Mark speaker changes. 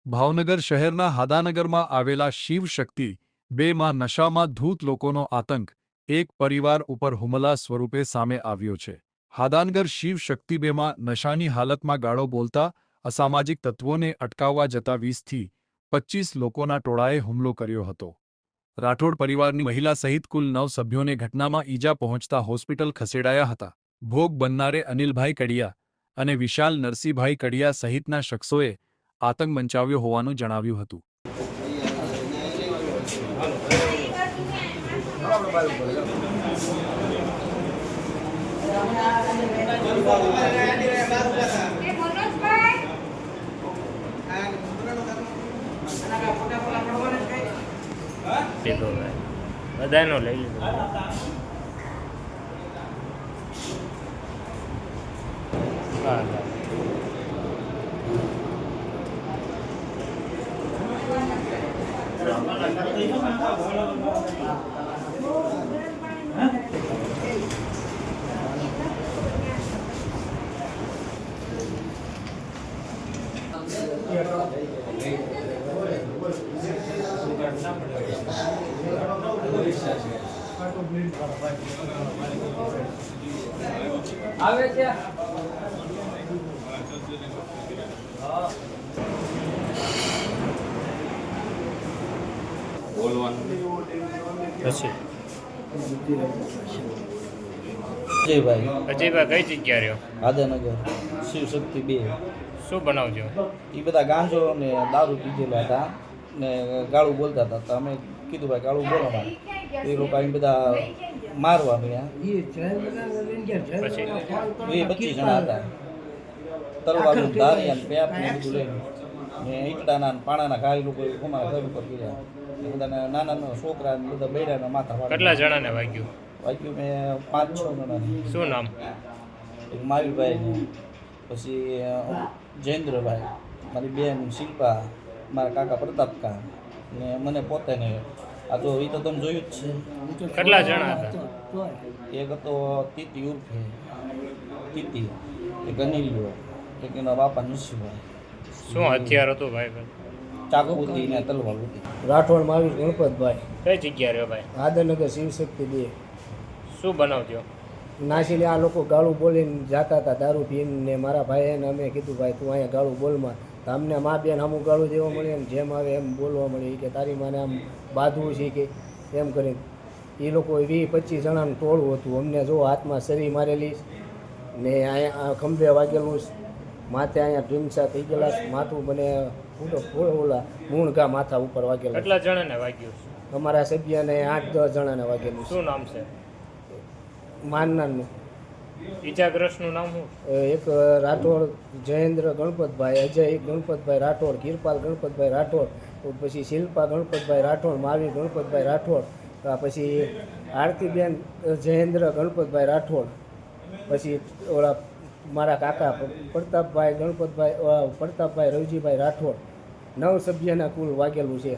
Speaker 1: ભાવનગર શહેરના હાદાનગરમાં આવેલા શિવ શક્તિ 2માં નશામાં ધૂત લોકોનો આતંક એક પરિવાર ઉપર હુમલા સ્વરૂપે સામે આવ્યો છે। હાદાનગર શિવ શક્તિ 2માં નશાની હાલતમાં ગાળો બોલતા અસામાજિક તત્વોને અટકાવવા જતા 20થી 25 લોકોના ટોળાએ હુમલો કર્યો હતો। રાઠોડ પરિવારની મહિલા સહિત કુલ 9 સભ્યોને ઘટનામાં ઈજા પહોંચતા હોસ્પિટલ ખસેડાયા હતા। ભોગ બનનારે અનિલભાઈ કડિયા અને વિશાલ નરસિંહભાઈ કડિયા સહિતના શખ્સોએ આતંક મંચાવ્યો હોવાનું જણાવ્યું હતું।
Speaker 2: બધાનો લઈ લીધો। આવે છે બોલવાનું પછી અજયભાઈ કઈ જગ્યા રહ્યો?
Speaker 3: હાદાનગર શિવ શક્તિ 2।
Speaker 2: શું બનાવજો?
Speaker 3: એ બધા ગાંજો ને દારૂ પીધેલા હતા ને ગાળું બોલતા હતા, તો અમે કીધું ભાઈ ગાળું બોલો માં, એ લોકો અહીં બધા મારવા મળ્યા।
Speaker 2: પછી
Speaker 3: 25 જણા હતા, તલવારનું ધારિયા ને પેપ ને બધું લઈને ને ઈટડાના ને પાણાના ઘા એ લોકો અમારા ઘર ઉપર કર્યા। બધાને નાના નાના છોકરા ને બધા બૈરાના માથા
Speaker 2: કેટલા જણાને વાગ્યું?
Speaker 3: વાગ્યું મેં 5-6 જણા।
Speaker 2: શું નામ?
Speaker 3: એક મહાવીરભાઈ ને પછી જયેન્દ્રભાઈ, મારી બેન શિલ્પા, મારા કાકા પ્રતાપકા ને મને પોતે ને આ તો એ તો તમે જોયું જ છે।
Speaker 2: કેટલા જણા હતા?
Speaker 3: એક હતો તીતી ઉર્ફે તીતી, એક અનિલ્યો, એક એના બાપા નરસિંહભાઈ।
Speaker 2: શું હથિયાર હતું ભાઈ?
Speaker 3: ચાકુ હતી ને તલવાર હતી।
Speaker 4: રાઠોડ મહાવીર ગણપતભાઈ,
Speaker 2: કઈ જગ્યા રહ્યો ભાઈ?
Speaker 4: હાદાનગર શિવ શક્તિ 2।
Speaker 2: શું બનાવજો?
Speaker 4: નાસીને આ લોકો ગાળું બોલીને જતા હતા દારૂ પીને, ને મારા ભાઈને અમે કીધું ભાઈ તું અહીંયા ગાળું બોલમાં, તો અમને મા બેન અમુક ગાળું દેવા મળે ને જેમ આવે એમ બોલવા મળે કે તારી માને આમ બાંધવું છે કે એમ કરીને એ લોકો 20-25 જણાનું ટોળું હતું। અમને જો હાથમાં સરી મારેલી ને અહીંયા ખંભે વાગેલું, માથે અહીંયા ઢીમસા થઈ ગયેલા, માથું મને ઓલા મૂણઘા માથા ઉપર વાગેલા।
Speaker 2: કેટલા જણાને વાગ્યું?
Speaker 4: અમારા સભ્યને 8-10 જણાને વાગેલું।
Speaker 2: શું નામ છે
Speaker 4: માનનારનું?
Speaker 2: ઈજાગ્રસ્તનું નામ શું?
Speaker 4: એક રાઠોડ જયેન્દ્ર ગણપતભાઈ, અજય ગણપતભાઈ રાઠોડ, કિરપાલ ગણપતભાઈ રાઠોડ, પછી શિલ્પા ગણપતભાઈ રાઠોડ, મહાવીર ગણપતભાઈ રાઠોડ, પછી આરતીબેન જયેન્દ્ર ગણપતભાઈ રાઠોડ, પછી ઓલા મારા કાકા પ્રતાપભાઈ ગણપતભાઈ પ્રતાપભાઈ રવજીભાઈ રાઠોડ। 9 સભ્યના કુલ વાગેલું છે।